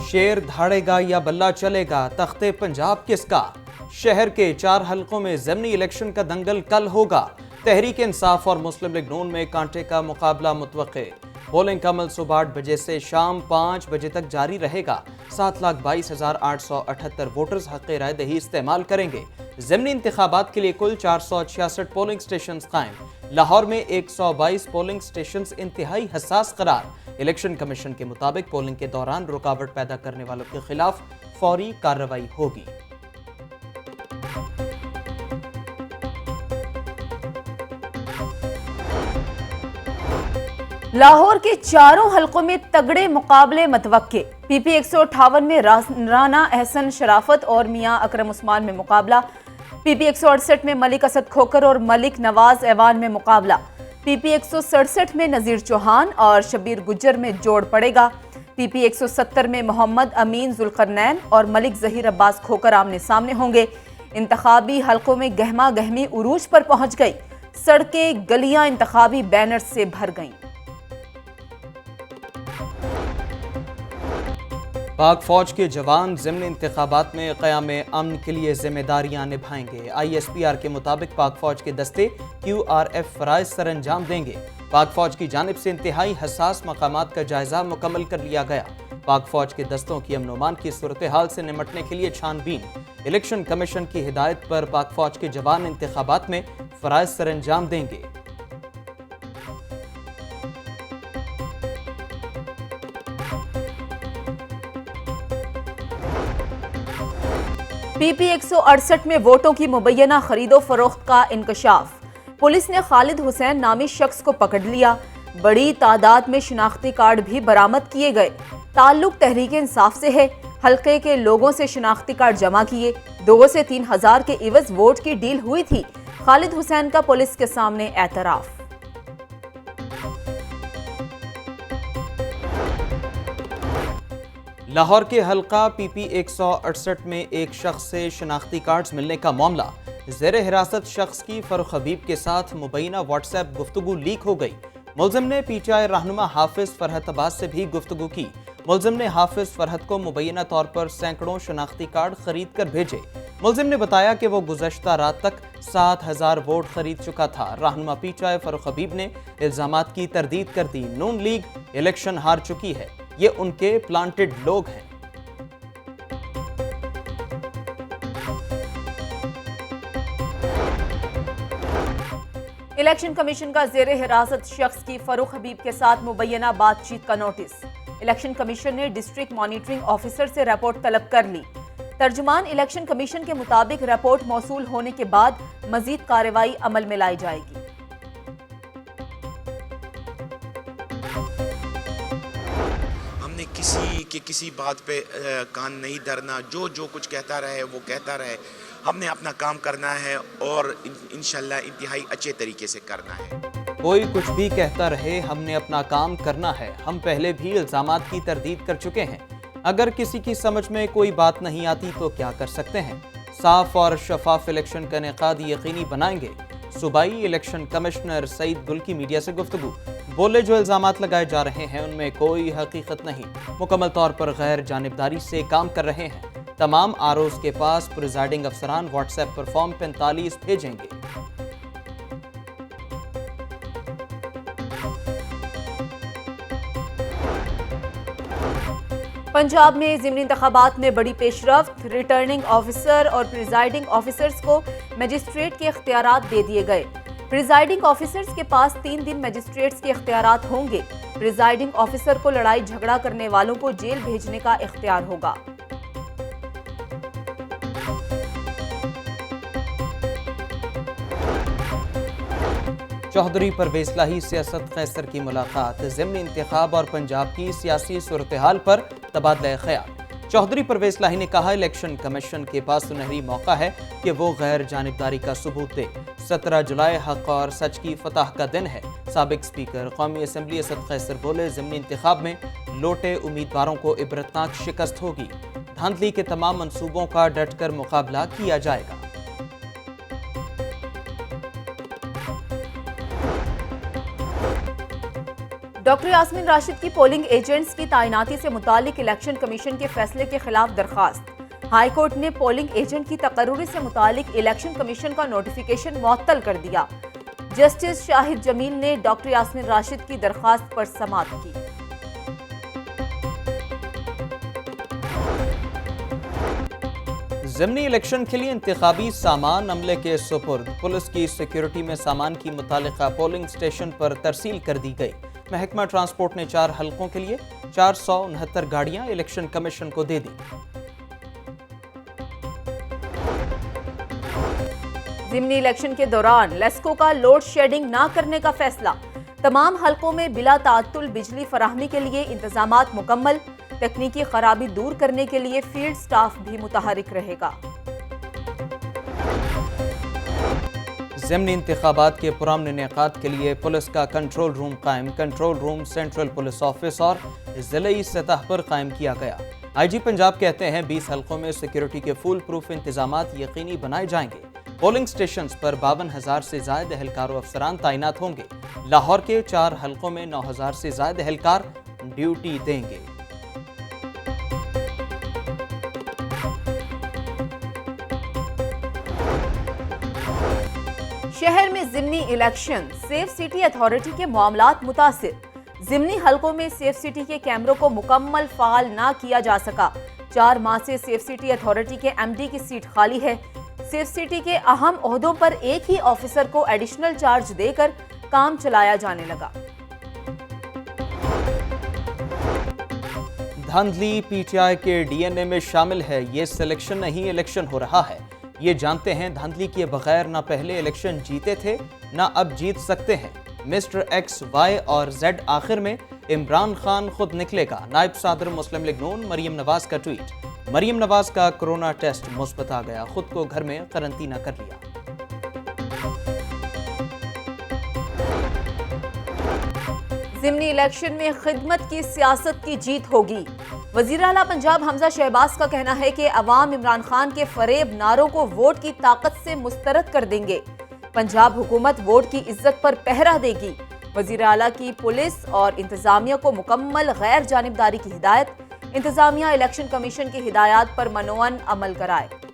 شیر دھاڑے گا یا بلہ چلے گا، تختے پنجاب کس کا؟ شہر کے 4 حلقوں میں ضمنی الیکشن کا دنگل کل ہوگا۔ تحریک انصاف اور مسلم لیگ نون میں کانٹے کا مقابلہ متوقع۔ پولنگ کا عمل صبح 8 بجے سے شام 5 بجے تک جاری رہے گا۔ 7,22,878 ووٹرز حق رائے دہی استعمال کریں گے۔ ضمنی انتخابات کے لیے کل 466 پولنگ سٹیشنز قائم۔ لاہور میں 122 پولنگ سٹیشنز انتہائی حساس قرار۔ الیکشن کمیشن کے مطابق پولنگ کے دوران رکاوٹ پیدا کرنے والوں کے خلاف فوری کارروائی ہوگی۔ لاہور کے 4 حلقوں میں تگڑے مقابلے متوقع۔ پی پی 158 میں رانا احسن شرافت اور میاں اکرم عثمان میں مقابلہ۔ پی پی 168 میں ملک اسد کھوکھر اور ملک نواز ایوان میں مقابلہ۔ پی پی 167 میں نذیر چوہان اور شبیر گجر میں جوڑ پڑے گا۔ پی پی 170 میں محمد امین ذوالقرنین اور ملک ظہیر عباس کھوکھر آمنے سامنے ہوں گے۔ انتخابی حلقوں میں گہما گہمی عروج پر پہنچ گئی۔ سڑکیں گلیاں انتخابی بینرز سے بھر گئیں۔ پاک فوج کے جوان ضمنی انتخابات میں قیام امن کے لیے ذمہ داریاں نبھائیں گے۔ آئی ایس پی آر کے مطابق پاک فوج کے دستے کیو آر ایف فرائض سر انجام دیں گے۔ پاک فوج کی جانب سے انتہائی حساس مقامات کا جائزہ مکمل کر لیا گیا۔ پاک فوج کے دستوں کی امن و امان کی صورتحال سے نمٹنے کے لیے چھان بین۔ الیکشن کمیشن کی ہدایت پر پاک فوج کے جوان انتخابات میں فرائض سر انجام دیں گے۔ پی پی 168 میں ووٹوں کی مبینہ خرید و فروخت کا انکشاف۔ پولیس نے خالد حسین نامی شخص کو پکڑ لیا۔ بڑی تعداد میں شناختی کارڈ بھی برآمد کیے گئے۔ تعلق تحریک انصاف سے ہے۔ حلقے کے لوگوں سے شناختی کارڈ جمع کیے۔ 2 سے 3 ہزار کے عوض ووٹ کی ڈیل ہوئی تھی۔ خالد حسین کا پولیس کے سامنے اعتراف۔ لاہور کے حلقہ پی پی 168 میں ایک شخص سے شناختی کارڈز ملنے کا معاملہ۔ زیر حراست شخص کی فاروق حبیب کے ساتھ مبینہ واٹس ایپ گفتگو لیک ہو گئی۔ ملزم نے پی ٹی آئی رہنما حافظ فرحت عباس سے بھی گفتگو کی۔ ملزم نے حافظ فرحت کو مبینہ طور پر سینکڑوں شناختی کارڈ خرید کر بھیجے۔ ملزم نے بتایا کہ وہ گزشتہ رات تک 7,000 ووٹ خرید چکا تھا۔ رہنما پی ٹی آئی فاروق حبیب نے الزامات کی تردید کر دی۔ نون لیگ الیکشن ہار چکی ہے، یہ ان کے پلانٹڈ لوگ ہیں۔ الیکشن کمیشن کا زیر حراست شخص کی فاروق حبیب کے ساتھ مبینہ بات چیت کا نوٹس۔ الیکشن کمیشن نے ڈسٹرکٹ مانیٹرنگ آفیسر سے رپورٹ طلب کر لی۔ ترجمان الیکشن کمیشن کے مطابق رپورٹ موصول ہونے کے بعد مزید کارروائی عمل میں لائی جائے گی۔ کسی بات پہ کان نہیں دھرنا، جو کچھ کہتا رہے وہ کہتا رہے۔ ہم نے اپنا کام کرنا ہے اور انشاءاللہ انتہائی اچھے طریقے سے کرنا ہے۔ کوئی کچھ بھی کہتا رہے، ہم نے اپنا کام کرنا ہے۔ ہم پہلے بھی الزامات کی تردید کر چکے ہیں۔ اگر کسی کی سمجھ میں کوئی بات نہیں آتی تو کیا کر سکتے ہیں؟ صاف اور شفاف الیکشن کا انعقاد یقینی بنائیں گے۔ صوبائی الیکشن کمشنر سعید گل کی میڈیا سے گفتگو۔ بولے جو الزامات لگائے جا رہے ہیں ان میں کوئی حقیقت نہیں، مکمل طور پر غیر جانبداری سے کام کر رہے ہیں۔ تمام آر اوز کے پاس پریزائڈنگ افسران واٹس ایپ پر فارم 45 بھیجیں گے۔ پنجاب میں ضمنی انتخابات میں بڑی پیش رفت۔ ریٹرننگ آفیسر اور پریزائڈنگ آفیسرز کو مجسٹریٹ کے اختیارات دے دیے گئے۔ پریزائڈنگ آفیسرز کے پاس 3 دن مجسٹریٹس کے اختیارات ہوں گے۔ پریزائڈنگ آفیسر کو لڑائی جھگڑا کرنے والوں کو جیل بھیجنے کا اختیار ہوگا۔ چوہدری پرویز لاہی سے اسد قیصر کی ملاقات۔ ضمنی انتخاب اور پنجاب کی سیاسی صورتحال پر تبادلہ خیال۔ چوہدری پرویز لاہی نے کہا الیکشن کمیشن کے پاس سنہری موقع ہے کہ وہ غیر جانبداری کا ثبوت دے۔ 17 جولائی حق اور سچ کی فتح کا دن ہے۔ سابق اسپیکر قومی اسمبلی اسد قیصر بولے ضمنی انتخاب میں لوٹے امیدواروں کو عبرتناک شکست ہوگی۔ دھاندلی کے تمام منصوبوں کا ڈٹ کر مقابلہ کیا جائے گا۔ ڈاکٹر یاسمین راشد کی پولنگ ایجنٹس کی تعیناتی سے متعلق الیکشن کمیشن کے فیصلے کے خلاف درخواست۔ ہائی کورٹ نے پولنگ ایجنٹ کی تقرری سے متعلق الیکشن کمیشن کا نوٹیفیکیشن معطل کر دیا۔ جسٹس شاہد جمیل نے ڈاکٹر یاسمین راشد کی درخواست پر سماعت کی۔ ضمنی الیکشن کے لیے انتخابی سامان عملے کے سپرد۔ پولیس کی سیکیورٹی میں سامان کی متعلقہ پولنگ سٹیشن پر ترسیل کر دی گئی۔ محکمہ ٹرانسپورٹ نے 4 حلقوں کے لیے 469 گاڑیاں الیکشن کمیشن کو دے دی۔ ضمنی الیکشن کے دوران لیسکو کا لوڈ شیڈنگ نہ کرنے کا فیصلہ۔ تمام حلقوں میں بلا تعطل بجلی فراہمی کے لیے انتظامات مکمل۔ تکنیکی خرابی دور کرنے کے لیے فیلڈ سٹاف بھی متحرک رہے گا۔ ضمنی انتخابات کے پرامن انعقاد کے لیے پولیس کا کنٹرول روم قائم۔ Control room central police office اور ضلعی سطح پر قائم کیا گیا۔ آئی جی پنجاب کہتے ہیں 20 حلقوں میں سیکیورٹی کے فول پروف انتظامات یقینی بنائے جائیں گے۔ پولنگ سٹیشنز پر 52,000 سے زائد اہلکار و افسران تعینات ہوں گے۔ لاہور کے 4 حلقوں میں 9,000 سے زائد اہلکار ڈیوٹی دیں گے۔ شہر میں ضمنی الیکشن، سیف سٹی اتھارٹی کے معاملات متاثر۔ ضمنی حلقوں میں سیف سٹی کے کیمروں کو مکمل فعال نہ کیا جا سکا۔ 4 ماہ سے سیف سٹی اتھارٹی کے ایم ڈی کی سیٹ خالی ہے۔ سیف سٹی کے اہم عہدوں پر ایک ہی آفیسر کو ایڈیشنل چارج دے کر کام چلایا جانے لگا۔ دھاندلی پی ٹی آئی کے ڈی این اے میں شامل ہے۔ یہ سلیکشن نہیں الیکشن ہو رہا ہے۔ یہ جانتے ہیں دھاندلی کیے بغیر نہ پہلے الیکشن جیتے تھے نہ اب جیت سکتے ہیں۔ مسٹر ایکس وائی اور زیڈ آخر میں عمران خان خود نکلے گا۔ نائب صدر مسلم لیگ نون مریم نواز کا ٹویٹ۔ مریم نواز کا کورونا ٹیسٹ مثبت آ گیا، خود کو گھر میں قرنطینہ کر لیا۔ ضمنی الیکشن میں خدمت کی سیاست کی جیت ہوگی۔ وزیر اعلیٰ پنجاب حمزہ شہباز کا کہنا ہے کہ عوام عمران خان کے فریب نعروں کو ووٹ کی طاقت سے مسترد کر دیں گے۔ پنجاب حکومت ووٹ کی عزت پر پہرا دے گی۔ وزیر اعلیٰ کی پولیس اور انتظامیہ کو مکمل غیر جانبداری کی ہدایت۔ انتظامیہ الیکشن کمیشن کی ہدایات پر منوعاً عمل کرائے۔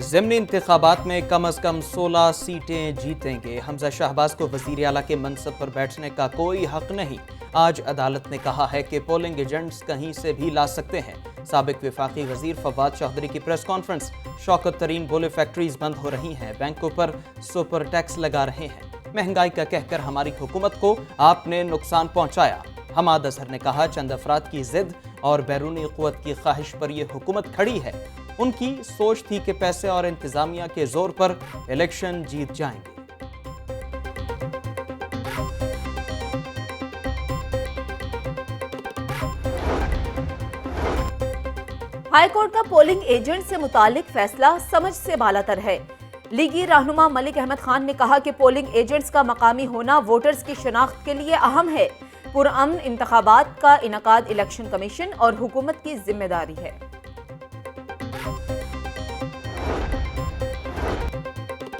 ضمنی انتخابات میں کم از کم 16 سیٹیں جیتیں گے۔ حمزہ شہباز کو وزیر اعلیٰ کے منصب پر بیٹھنے کا کوئی حق نہیں۔ آج عدالت نے کہا ہے کہ پولنگ ایجنٹس کہیں سے بھی لا سکتے ہیں۔ سابق وفاقی وزیر فواد چوہدری کی پریس کانفرنس۔ شوکت ترین بولے فیکٹریز بند ہو رہی ہیں، بینکوں پر سپر ٹیکس لگا رہے ہیں۔ مہنگائی کا کہہ کر ہماری حکومت کو آپ نے نقصان پہنچایا۔ حماد اظہر نے کہا چند افراد کی ضد اور بیرونی قوت کی خواہش پر یہ حکومت کھڑی ہے۔ ان کی سوچ تھی کہ پیسے اور انتظامیہ کے زور پر الیکشن جیت جائیں گے۔ ہائی کورٹ کا پولنگ ایجنٹ سے متعلق فیصلہ سمجھ سے بالاتر ہے۔ لیگی رہنما ملک احمد خان نے کہا کہ پولنگ ایجنٹس کا مقامی ہونا ووٹرز کی شناخت کے لیے اہم ہے۔ پرامن انتخابات کا انعقاد الیکشن کمیشن اور حکومت کی ذمہ داری ہے۔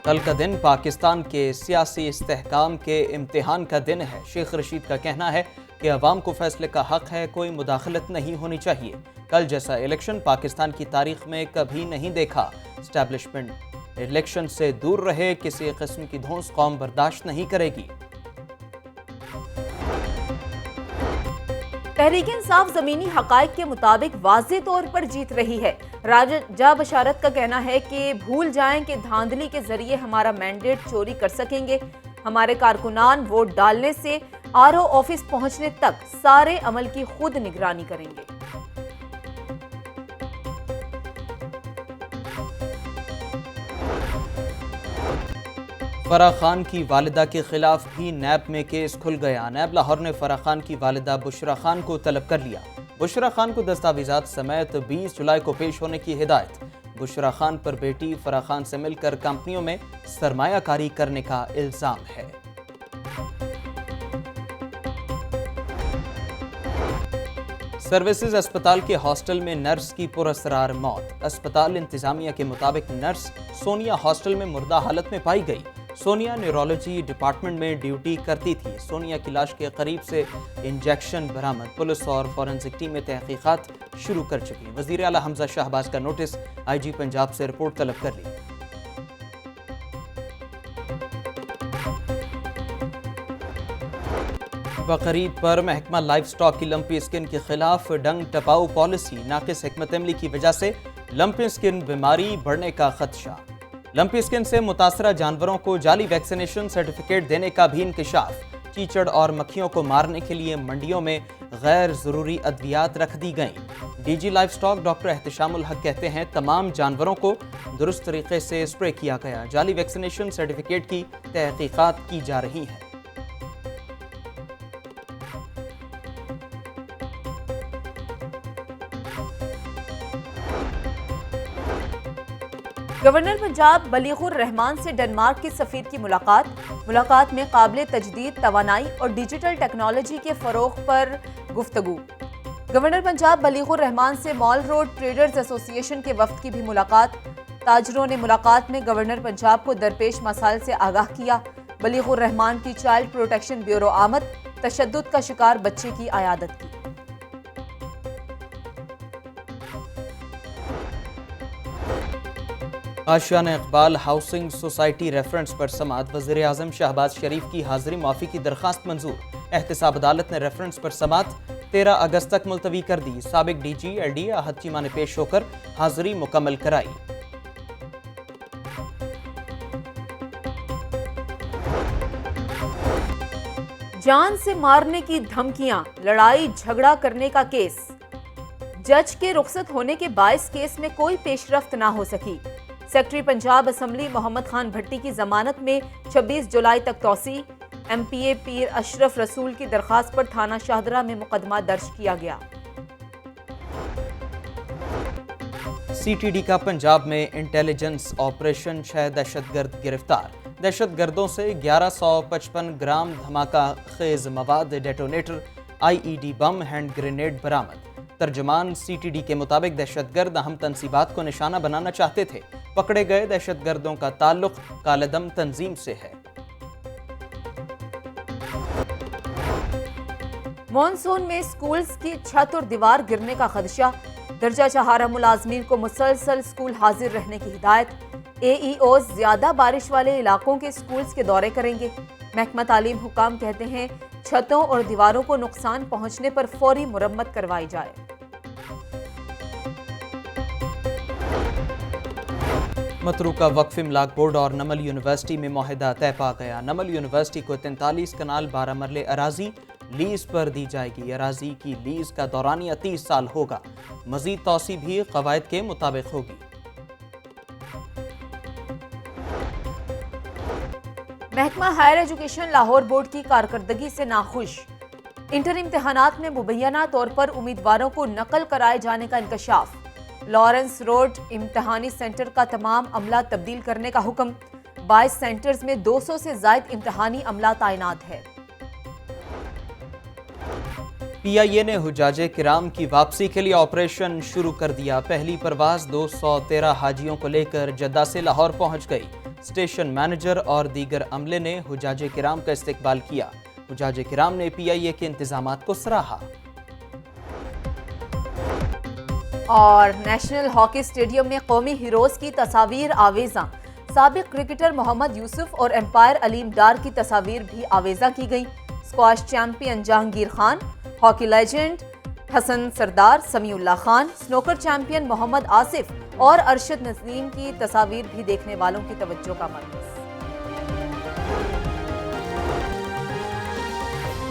کل کا دن پاکستان کے سیاسی استحکام کے امتحان کا دن ہے۔ شیخ رشید کا کہنا ہے کہ عوام کو فیصلے کا حق ہے، کوئی مداخلت نہیں ہونی چاہیے۔ کل جیسا الیکشن پاکستان کی تاریخ میں کبھی نہیں دیکھا۔ اسٹیبلشمنٹ الیکشن سے دور رہے، کسی قسم کی دھونس قوم برداشت نہیں کرے گی۔ تحریک انصاف زمینی حقائق کے مطابق واضح طور پر جیت رہی ہے۔ راجہ بشارت کا کہنا ہے کہ بھول جائیں کہ دھاندلی کے ذریعے ہمارا مینڈیٹ چوری کر سکیں گے۔ ہمارے کارکنان ووٹ ڈالنے سے آر او آفس پہنچنے تک سارے عمل کی خود نگرانی کریں گے۔ فرح خان کی والدہ کے خلاف بھی نیب میں کیس کھل گیا۔ نیب لاہور نے فرح خان کی والدہ بشرا خان کو طلب کر لیا۔ بشرا خان کو دستاویزات سمیت 20 جولائی کو پیش ہونے کی ہدایت۔ بشرا خان پر بیٹی فرح خان سے مل کر کمپنیوں میں سرمایہ کاری کرنے کا الزام ہے۔ سروسز اسپتال کے ہاسٹل میں نرس کی پراسرار موت۔ اسپتال انتظامیہ کے مطابق نرس سونیا ہاسٹل میں مردہ حالت میں پائی گئی۔ سونیا نیورولوجی ڈپارٹمنٹ میں ڈیوٹی کرتی تھی۔ سونیا کی لاش کے قریب سے انجیکشن برآمد۔ پولیس اور فورنسک ٹیمیں تحقیقات شروع کر چکی۔ وزیر اعلیٰ حمزہ شہباز کا نوٹس، آئی جی پنجاب سے رپورٹ طلب کر لی۔ بقرعید پر محکمہ لائف سٹاک کی لمپی اسکن کے خلاف ڈنگ ٹپاؤ پالیسی۔ ناقص حکمت عملی کی وجہ سے لمپی اسکن بیماری بڑھنے کا خدشہ۔ لمپی اسکن سے متاثرہ جانوروں کو جعلی ویکسینیشن سرٹیفکیٹ دینے کا بھی انکشاف۔ چیچڑ اور مکھیوں کو مارنے کے لیے منڈیوں میں غیر ضروری ادویات رکھ دی گئیں۔ D G life stock doctor Ehtisham ul Haq کہتے ہیں تمام جانوروں کو درست طریقے سے اسپرے کیا گیا۔ جعلی ویکسینیشن سرٹیفکیٹ کی تحقیقات کی جا رہی ہیں۔ گورنر پنجاب بلیغ الرحمان سے ڈنمارک کے سفیر کی ملاقات میں قابل تجدید توانائی اور ڈیجیٹل ٹیکنالوجی کے فروغ پر گفتگو۔ گورنر پنجاب بلیغ الرحمان سے مال روڈ ٹریڈرز ایسوسی ایشن کے وفد کی بھی ملاقات۔ تاجروں نے ملاقات میں گورنر پنجاب کو درپیش مسائل سے آگاہ کیا۔ بلیغ الرحمان کی چائلڈ پروٹیکشن بیورو آمد، تشدد کا شکار بچے کی عیادت کی۔ Ashiana Iqbal housing society reference پر سماعت۔ وزیر اعظم شہباز شریف کی حاضری معافی کی درخواست منظور۔ احتساب عدالت نے ریفرنس پر سماعت 13 اگست تک ملتوی کر دی۔ سابق ڈی جی ایل ڈی احد چیمہ نے پیش ہو کر حاضری مکمل کرائی۔ جان سے مارنے کی دھمکیاں، لڑائی جھگڑا کرنے کا کیس۔ جج کے رخصت ہونے کے باعث کیس میں کوئی پیش رفت نہ ہو سکی۔ سیکرٹری پنجاب اسمبلی محمد خان بھٹی کی ضمانت میں 26 جولائی تک توسیع۔ ایم پی اے پیر اشرف رسول کی درخواست پر تھانہ شاہدرہ میں مقدمہ درج کیا گیا۔ سی ٹی ڈی کا پنجاب میں انٹیلیجنس آپریشن، 6 دہشت گرد گرفتار۔ دہشت گردوں سے 1155 گرام دھماکہ خیز مواد، ڈیٹونیٹر، آئی ای ڈی بم، ہینڈ گرینیڈ برآمد۔ ترجمان سی ٹی ڈی کے مطابق دہشت گرد اہم تنصیبات کو نشانہ بنانا چاہتے تھے۔ پکڑے گئے دہشت گردوں کا تعلق کالعدم تنظیم سے ہے۔ مانسون میں سکولز کی چھت اور دیوار گرنے کا خدشہ، درجہ چہارہ ملازمین کو مسلسل سکول حاضر رہنے کی ہدایت۔ اے ای اوز زیادہ بارش والے علاقوں کے سکولز کے دورے کریں گے۔ محکمہ تعلیم حکام کہتے ہیں چھتوں اور دیواروں کو نقصان پہنچنے پر فوری مرمت کروائی جائے۔ متروکہ وقف املاک بورڈ اور نمل یونیورسٹی میں معاہدہ طے پا گیا۔ نمل یونیورسٹی کو 43 کنال 12 مرلے اراضی لیز پر دی جائے گی۔ اراضی کی لیز کا دورانیہ 30 سال ہوگا۔ مزید توسیع بھی قواعد کے مطابق ہوگی۔ محکمہ ہائر ایجوکیشن لاہور بورڈ کی کارکردگی سے ناخوش۔ انٹر امتحانات میں مبینہ طور پر امیدواروں کو نقل کرائے جانے کا انکشاف۔ لارنس روڈ امتحانی سینٹر کا تمام عملہ تبدیل کرنے کا حکم۔ 22 سینٹرز میں 200 سے زائد امتحانی عملہ تعینات ہے۔ پی آئی اے نے حجاج کرام کی واپسی کے لیے آپریشن شروع کر دیا۔ پہلی پرواز 213 حاجیوں کو لے کر جدہ سے لاہور پہنچ گئی۔ اسٹیشن مینیجر اور دیگر عملے نے حجاج کرام کا استقبال کیا۔ حجاج کرام نے پی آئی اے کے انتظامات کو سراہا۔ اور نیشنل ہاکی اسٹیڈیم میں قومی ہیروز کی تصاویر آویزاں۔ سابق کرکٹر محمد یوسف اور امپائر علیم ڈار کی تصاویر بھی آویزاں کی گئیں۔ Squash champion Jahangir Khan, hockey legend Hassan Sardar, Samiullah Khan, snooker champion Muhammad Asif اور ارشد نسیم کی تصاویر بھی دیکھنے والوں کی توجہ کا مرکز۔